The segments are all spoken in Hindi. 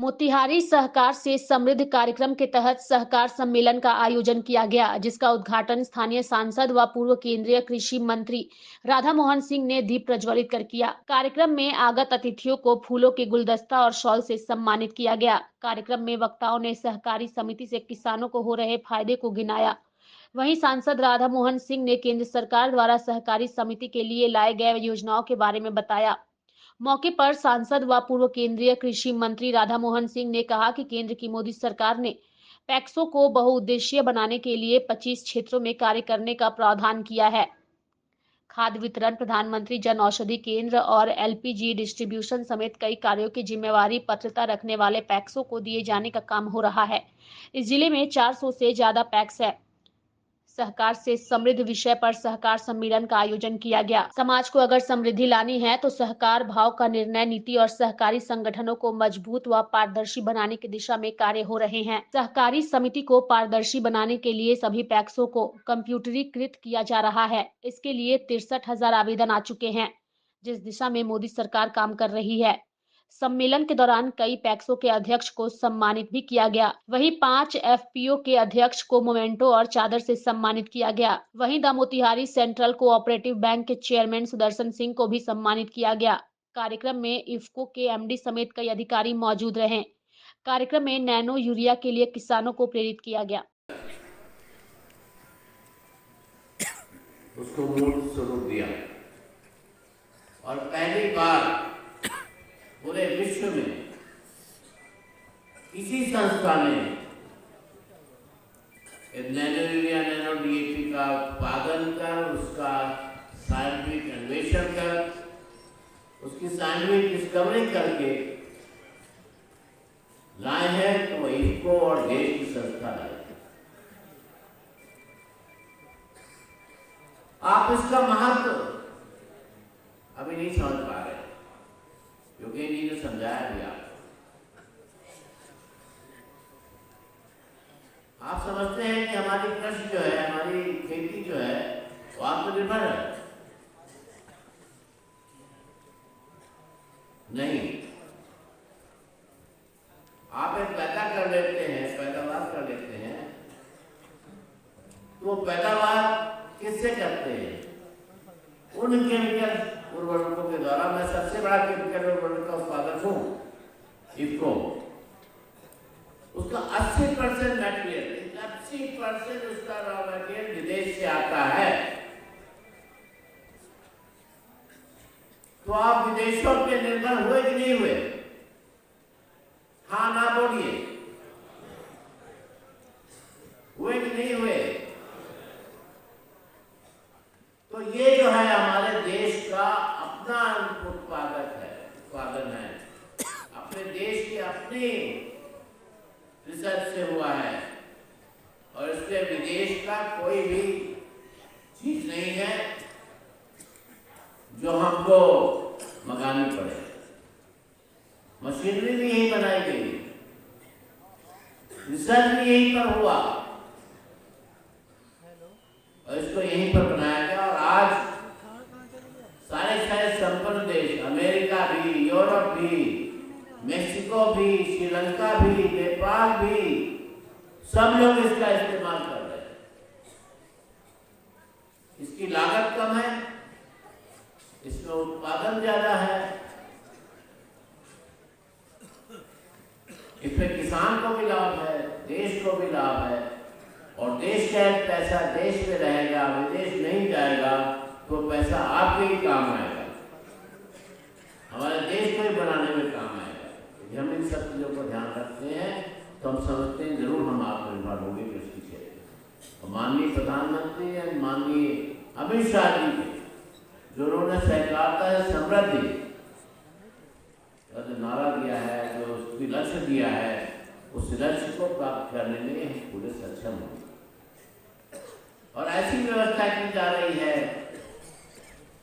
मोतिहारी सहकार से समृद्ध कार्यक्रम के तहत सहकार सम्मेलन का आयोजन किया गया, जिसका उद्घाटन स्थानीय सांसद व पूर्व केंद्रीय कृषि मंत्री राधा मोहन सिंह ने दीप प्रज्वलित कर किया। कार्यक्रम में आगत अतिथियों को फूलों के गुलदस्ता और शॉल से सम्मानित किया गया। कार्यक्रम में वक्ताओं ने सहकारी समिति से किसानों को हो रहे फायदे को गिनाया। वहीं सांसद राधा मोहन सिंह ने केंद्र सरकार द्वारा सहकारी समिति के लिए लाए गए योजनाओं के बारे में बताया। मौके पर सांसद व पूर्व केंद्रीय कृषि मंत्री राधा मोहन सिंह ने कहा कि केंद्र की मोदी सरकार ने पैक्सों को बहुउद्देशीय बनाने के लिए 25 क्षेत्रों में कार्य करने का प्रावधान किया है। खाद्य वितरण, प्रधानमंत्री जन औषधि केंद्र और एलपीजी डिस्ट्रीब्यूशन समेत कई कार्यों की जिम्मेवारी पात्रता रखने वाले पैक्सों को दिए जाने का काम हो रहा है। इस जिले में 400 से ज्यादा पैक्स है। सहकार से समृद्ध विषय पर सहकार सम्मेलन का आयोजन किया गया। समाज को अगर समृद्धि लानी है तो सहकार भाव का निर्णय नीति और सहकारी संगठनों को मजबूत व पारदर्शी बनाने की दिशा में कार्य हो रहे हैं। सहकारी समिति को पारदर्शी बनाने के लिए सभी पैक्सों को कंप्यूटरीकृत किया जा रहा है। इसके लिए 63,000 आवेदन आ चुके हैं, जिस दिशा में मोदी सरकार काम कर रही है। सम्मेलन के दौरान कई पैक्सों के अध्यक्ष को सम्मानित भी किया गया। वहीं 5 एफपीओ के अध्यक्ष को मोमेंटो और चादर से सम्मानित किया गया। वहीं the Motihari central cooperative bank के चेयरमैन सुदर्शन सिंह को भी सम्मानित किया गया। कार्यक्रम में इफ्को के एमडी समेत कई अधिकारी मौजूद रहे। कार्यक्रम में नैनो यूरिया के लिए किसानों को प्रेरित किया गया। उसको मूल स्वरूप दिया और पहली बार पूरे विश्व में किसी संस्था ने नैनो यूरिया, नैनो डीएपी का उत्पादन कर, उसका साइंटिफिक अन्वेषण कर, उसकी साइंटिफिक डिस्कवरी करके लाए हैं, तो वो इफ्को और देश की संस्था लाए। आप इसका महत्व अभी नहीं समझ पा रहे, क्योंकि जी ने समझाया भी आप समझते हैं कि हमारी कृषि जो है, हमारी खेती जो है, वो आत्मनिर्भर है। नहीं, आप एक पैदा कर लेते हैं, पैदावार कर लेते हैं, तो पैदावार किससे करते हैं? उन केमिकल उर्वरकों के द्वारा। मैं सबसे बड़ा केमिकल उर्वरक का उत्पादक हूं, इफ्को। उसका 80% मटेरियल, 80% उसका रॉ मटेरियल विदेश से आता है। तो आप विदेशों पे निर्भर हुए कि नहीं हुए? हाँ ना बोलिए, हुए कि नहीं हुए? तो ये जो है हमारे देश का अपना उत्पादन है, अपने देश की अपनी रिसर्च से हुआ है, और इसमें विदेश का कोई भी चीज नहीं है जो हमको मंगानी पड़े। मशीनरी भी यही बनाई गई, रिसर्च भी यहीं पर हुआ और इसको यहीं पर बनाया गया। और आज सारे संपन्न देश, अमेरिका भी, यूरोप भी, मेक्सिको भी, श्रीलंका भी, नेपाल भी, सब लोग इसका इस्तेमाल कर रहे हैं। इसकी लागत कम है, इसमें उत्पादन ज्यादा है, इसमें किसान को भी लाभ है, देश को भी लाभ है, और देश का पैसा देश में रहेगा, विदेश नहीं जाएगा, तो पैसा आपके ही काम आएगा, हमारे देश को ही बनाने में काम आएगा। यदि हम इन सब चीजों को ध्यान रखते हैं तो हम समझते हैं जरूर हम आत्मनिर्भर होंगे कृषि क्षेत्र। माननीय प्रधानमंत्री और माननीय अमित शाह जी के जो उन्होंने सहकारिता से समृद्धि का जो नारा दिया है, जो उसकी लक्ष्य दिया है, उस लक्ष्य को प्राप्त करने में हम पूरे सक्षम होंगे। और ऐसी व्यवस्था की जा रही है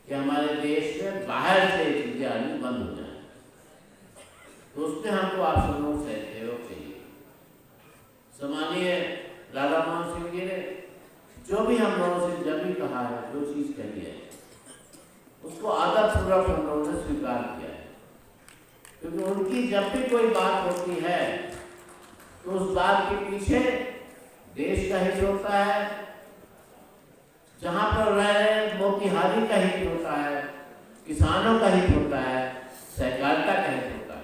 कि हमारे देश में बाहर से चीजें आनी बंद हो जाए, तो उसमें हमको आप सब लोग सहयोग चाहिए। सम्मानीय राधा मोहन सिंह जी ने जो भी हम लोगों से जब भी कहा है, जो चीज कही है, उसको आदर पूर्वक हम लोगों ने स्वीकार किया है। क्योंकि उनकी जब भी कोई बात होती है तो उस बात के पीछे देश का हित होता है, जहां पर रह रहे मोतिहारी का हित होता है, किसानों का हित होता है, सहकारिता का हित होता है।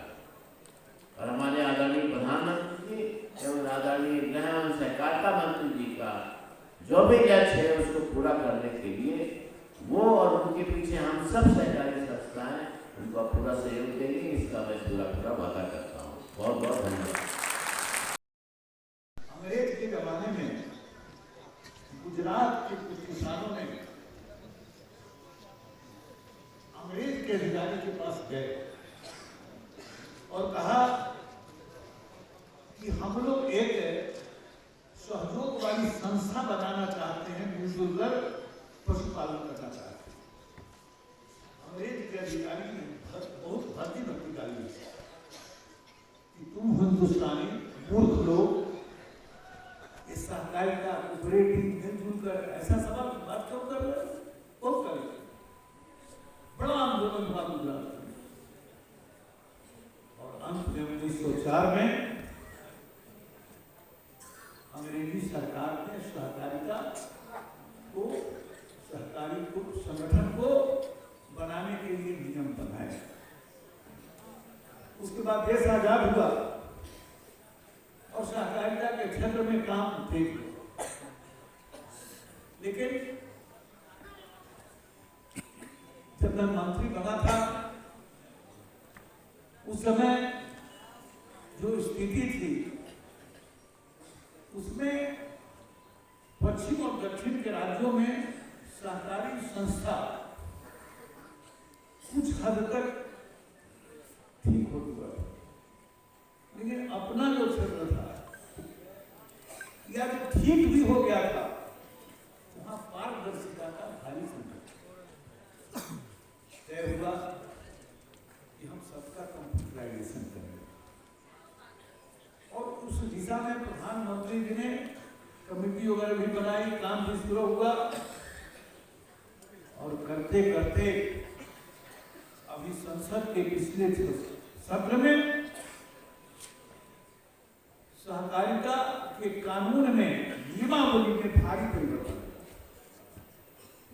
और हमारे आदरणीय प्रधानमंत्री जी एवं आदरणीय गृह एवं सहकारिता मंत्री जी का जो भी लक्ष्य है उसको पूरा करने के लिए वो और उनके पीछे हम सब सहकारी संस्थाएं उनका पूरा सहयोग देंगे, इसका मैं पूरा वादा करता हूँ। बहुत बहुत धन्यवाद। अंग्रेज के जमाने में गुजरात के कुछ किसानों ने अंग्रेज के अधिकारी के पास गए और कहा कि हम लोग एक सहयोग वाली संस्था बनाना चाहते हैं, मिलजुल कर पशुपालन करना चाहते हैं। अंग्रेज के अधिकारी ने बहुत भर्ती भक्ति डाली कि तुम हिंदुस्तानी मूर्ख लोग इस सहकारिता कोऑपरेटिव मिलजुल कर ऐसा सवाल बात क्यों कर रहे हो? कौन करे? बड़ा आंदोलन हुआ गुजरात में और अंत में 1904 में अंग्रेजी सरकार ने सहकारिता को, सहकारी संगठन को बनाने के लिए नियम बनाए। उसके बाद देश आजाद हुआ और सहकारिता के क्षेत्र में काम तेज हुआ, लेकिन जब मैं मंत्री बना था उस समय जो स्थिति थी उसमें पश्चिम और दक्षिण के राज्यों में सहकारी संस्था कुछ हद तक ठीक हो चुका था, लेकिन अपना जो क्षेत्र था या जो ठीक भी हो गया था वहां पारदर्शिता का भारी संकट तय हुआ कि हम सबका कंप्यूटराइजेशन करेंगे और उस दिशा में प्रधानमंत्री जी ने कमेटी वगैरह भी बनाई, काम भी शुरू हुआ और करते करते अभी संसद के पिछले सत्र में सहकारिता के कानून में नियमावली में भारी परिवर्तन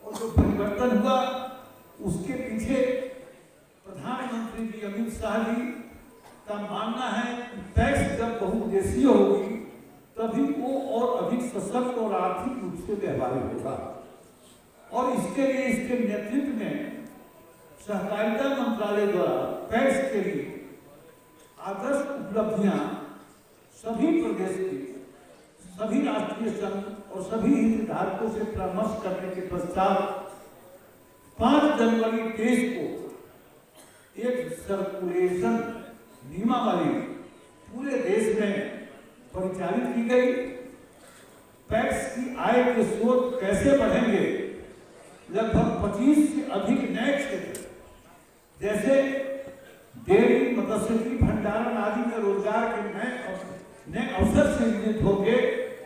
और जो परिवर्तन हुआ उसके पीछे प्रधानमंत्री जी अमित शाह जी का मानना है कि टैक्स जब बहुउद्देशीय होगी तभी वो और अधिक सशक्त और आर्थिक रूप से व्यवहारिक होगा और इसके लिए इसके नेतृत्व में सहकारिता मंत्रालय द्वारा टैक्स के लिए आदर्श उपलब्धियां सभी प्रदेश के सभी राष्ट्रीय संघ और सभी हितधारकों से परामर्श करने के पश्चात 5 जनवरी 23 को एक सर्कुलेशन नियमावली पूरे देश में परिचालित की गई। टैक्स की आय के स्रोत कैसे बढ़ेंगे, लगभग 25 से अधिक नए क्षेत्र जैसे डेयरी, मत्स्य, भंडारण आदि में रोजगार के नए अवसर सृजित होंगे।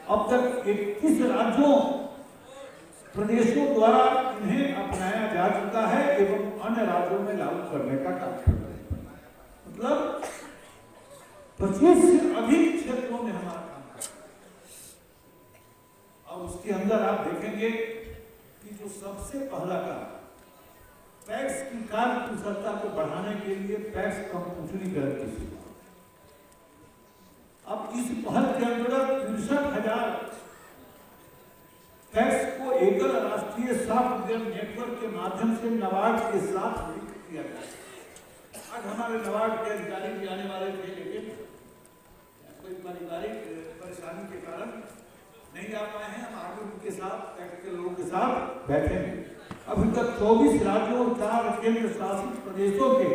अब तक 21 राज्यों प्रदेशों द्वारा इन्हें अपनाया जा चुका है एवं अन्य राज्यों में लागू करने का काम, मतलब 25 से अधिक क्षेत्रों में हमारा काम है। और उसके अंदर आप देखेंगे कि जो सबसे पहला काम टैक्स की कार्य कुशलता को बढ़ाने के लिए टैक्स कंप्यूटरीकरण की शुरुआत। अब इस पहल के अंतर्गत 63,000 टैक्स को एकल राष्ट्रीय सॉफ्टवेयर नेटवर्क के माध्यम से नबार्ड के साथ लिंक किया गया। आज हमारे नबार्ड के अधिकारी भी आने वाले थे, लेकिन कोई पारिवारिक परेशानी के कारण नहीं आ पाए हैं। हम आगे उनके साथ टैक्स के लोगों के साथ बैठे हैं। अभी तक 24 राज्यों और 4 केंद्र शासित प्रदेशों के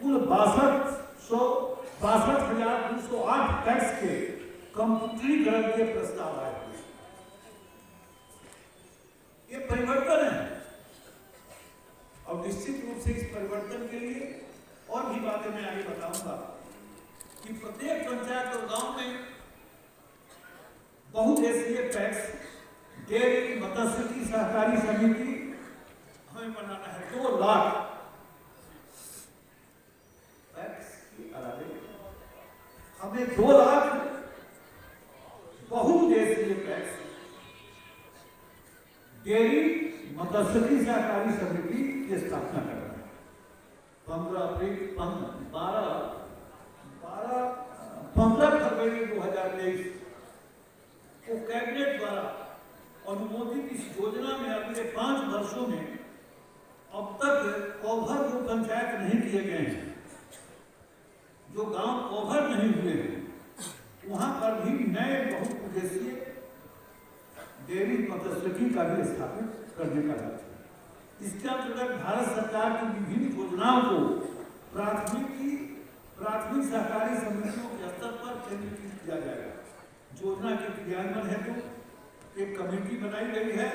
कुल 62,208 टैक्स के कंप्यूटरीकरण के प्रस्ताव आए हैं। ये परिवर्तन है और निश्चित रूप से इस परिवर्तन के लिए और भी बातें मैं आगे बताऊंगा कि प्रत्येक पंचायत और गांव में बहुउद्देशीय टैक्स, डेयरी, मत्स्य सहकारी समिति हमें बनाना है। 2 लाख टैक्स हमें 2 लाख बहुउद्देशीय पैक्स डेयरी मत्स्य सहकारी समिति की स्थापना करना है। 15 फरवरी 2023 को कैबिनेट द्वारा अनुमोदित इस योजना में अगले 5 वर्षों में अब तक कवर जो पंचायत नहीं किए गए हैं, जो गांव कवर नहीं हुए हैं, वहां पर भी नए बहुउद्देशीय डेयरी मत्स्य का भी स्थापित करने का लक्ष्य है। इसके अंतर्गत भारत सरकार की विभिन्न योजनाओं को प्राथमिक सहकारी समितियों के स्तर पर केंद्रीकृत किया जाएगा। योजना के क्रियान्वयन हेतु एक कमेटी बनाई गई है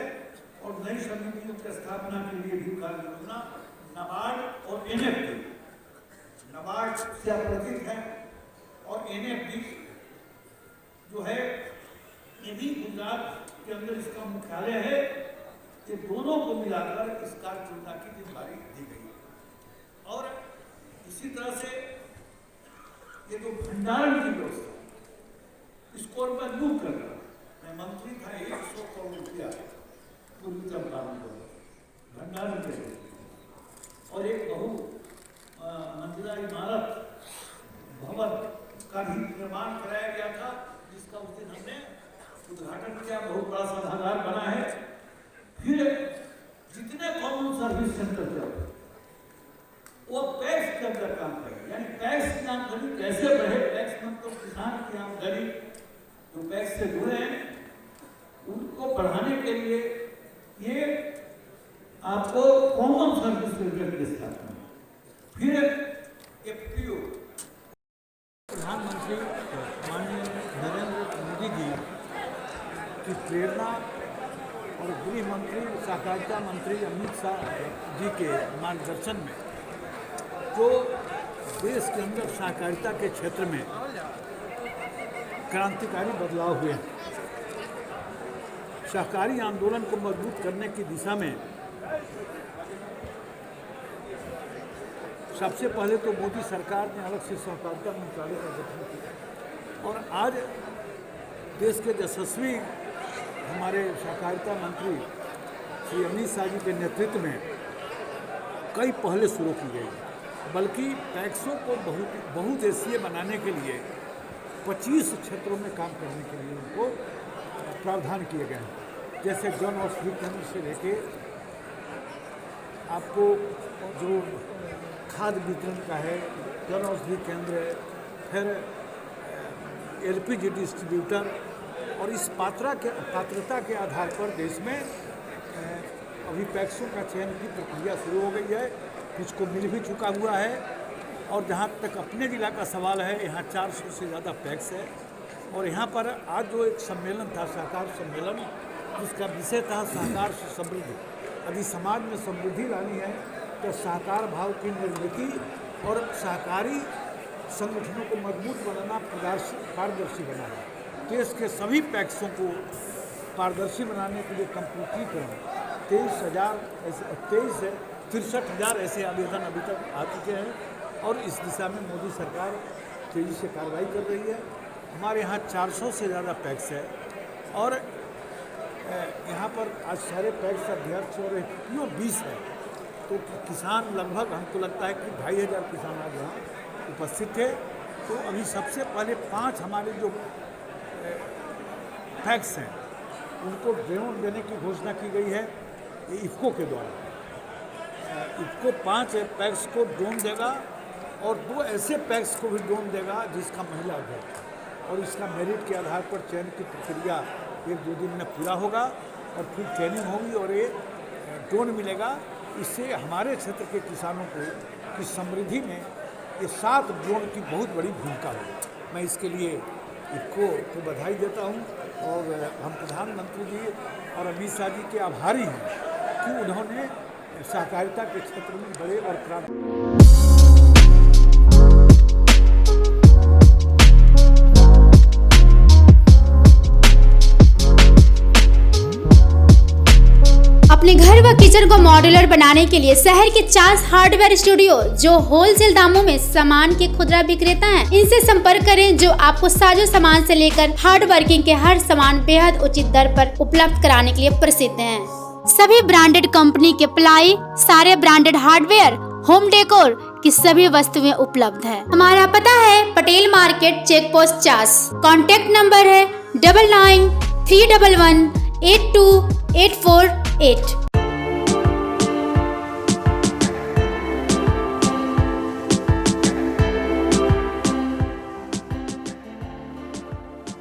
और नई समितियों की स्थापना के लिए भी कार्य योजना नाबार्ड और एनएफडी, नाबार्ड से अपरिचित है और एनएफडी जो है ये भी गुजरात के अंदर इसका मुख्यालय है। ये दोनों को मिलाकर इस कार्य योजना की जिम्मेदारी दी गई है। और इसी तरह से ये जो भंडारण की व्यवस्था, इसको और मजबूत करना, मैं मंत्री था, 100 करोड़ रुपया पूर्वी चंपारण को भंडारण के लिए और एक मंजिला इमारत भवन का भी निर्माण कराया गया था, जिसका उस दिन हमने उद्घाटन किया। बहुत बड़ा सभागार बना है। फिर जितने कॉमन सर्विस सेंटर थे वो पैक्स के अंदर काम करें, यानी पैक्स की आमदनी कैसे बढ़े। पैक्स मतलब किसान की आमदनी जो पैक्स से जुड़े हैं उनको बढ़ाने के लिए ये आपको कॉमन सर्विस सेंटर की स्थापना, फिर एफपीओ। प्रधानमंत्री माननीय नरेंद्र मोदी जी की प्रेरणा और गृह मंत्री सहकारिता मंत्री अमित शाह जी के मार्गदर्शन में जो देश के अंदर सहकारिता के क्षेत्र में क्रांतिकारी बदलाव हुए हैं, सहकारी आंदोलन को मजबूत करने की दिशा में सबसे पहले तो मोदी सरकार ने अलग से सहकारिता मंत्रालय का गठन किया और आज देश के यशस्वी हमारे सहकारिता मंत्री श्री अमित शाह जी के नेतृत्व में कई पहले शुरू की गई, बल्कि पैक्सों को बहुउद्देशीय बनाने के लिए 25 क्षेत्रों में काम करने के लिए उनको प्रावधान किए गए हैं। जैसे जन औषधि केंद्र से लेके आपको जो खाद्य वितरण का है, जन औषधि केंद्र है, फिर एलपीजी डिस्ट्रीब्यूटर, और इस पात्रता के आधार पर देश में अभी पैक्सों का चयन की प्रक्रिया शुरू हो गई है। कुछ को मिल भी चुका हुआ है और जहाँ तक अपने जिला का सवाल है, यहाँ 400 से ज़्यादा पैक्स है। और यहाँ पर आज जो एक सम्मेलन था, सहकार सम्मेलन, जिसका विषय था सहकार से समृद्धि। यदि समाज में समृद्धि लानी है तो सहकार भाव की निर्मिति और सहकारी संगठनों को मजबूत बनाना, पारदर्शी बनाना, देश के सभी पैक्सों को पारदर्शी बनाने के लिए कंप्यूटरीकरण 63,000 ऐसे आवेदन अभी तक आ चुके हैं और इस दिशा में मोदी सरकार तेज़ी से कार्रवाई कर रही है। हमारे यहाँ 400 से ज़्यादा पैक्स है और यहाँ पर आज सारे पैक्स अध्यक्ष और एफपीओ 20 है, तो किसान लगभग हमको लगता है कि 2,500 किसान आज यहाँ उपस्थित थे। तो अभी सबसे पहले 5 हमारे जो पैक्स हैं उनको ड्रोन देने की घोषणा की गई है इफ्को के द्वारा। इफ्को 5 पैक्स को ड्रोन देगा और 2 ऐसे पैक्स को भी ड्रोन देगा जिसका महिला अध्यक्ष, और इसका मेरिट के आधार पर चयन की प्रक्रिया 1-2 दिन में पूरा होगा और फिर ट्रेनिंग होगी और ये ड्रोन मिलेगा। इससे हमारे क्षेत्र के किसानों को की समृद्धि में ये 7 ड्रोन की बहुत बड़ी भूमिका होगी। मैं इसके लिए इफ्को को बधाई देता हूँ और हम प्रधानमंत्री जी और अमित शाह जी के आभारी हैं कि उन्होंने सहकारिता के क्षेत्र में बड़े और क्रांति। अपने घर व किचन को मॉड्यूलर बनाने के लिए शहर के 50 हार्डवेयर स्टूडियो जो होलसेल दामों में सामान के खुदरा विक्रेता हैं, इनसे संपर्क करें जो आपको साजो सामान से लेकर हार्ड वर्किंग के हर सामान बेहद उचित दर पर उपलब्ध कराने के लिए प्रसिद्ध हैं। सभी ब्रांडेड कंपनी के प्लाई, सारे ब्रांडेड हार्डवेयर, होम डेकोर की सभी वस्तुएं उपलब्ध है। हमारा पता है Patel market, check post 50। Contact number है 9931182848।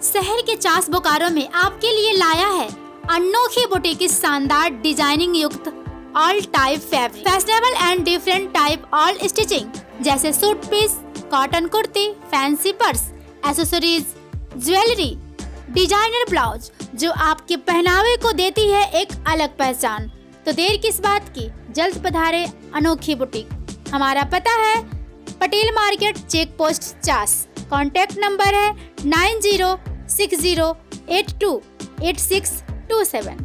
शहर के 50 बोकारो में आपके लिए लाया है अनोखी बुटीक की शानदार डिजाइनिंग युक्त all type fabric, fashionable and different type all stitching जैसे suit piece, cotton kurti, fancy purse, accessories, jewellery, designer blouse जो आपके पहनावे को देती है एक अलग पहचान। तो देर किस बात की, जल्द पधारे अनोखी बुटीक। हमारा पता है Patel market, check post 50। Contact number है 9060828627।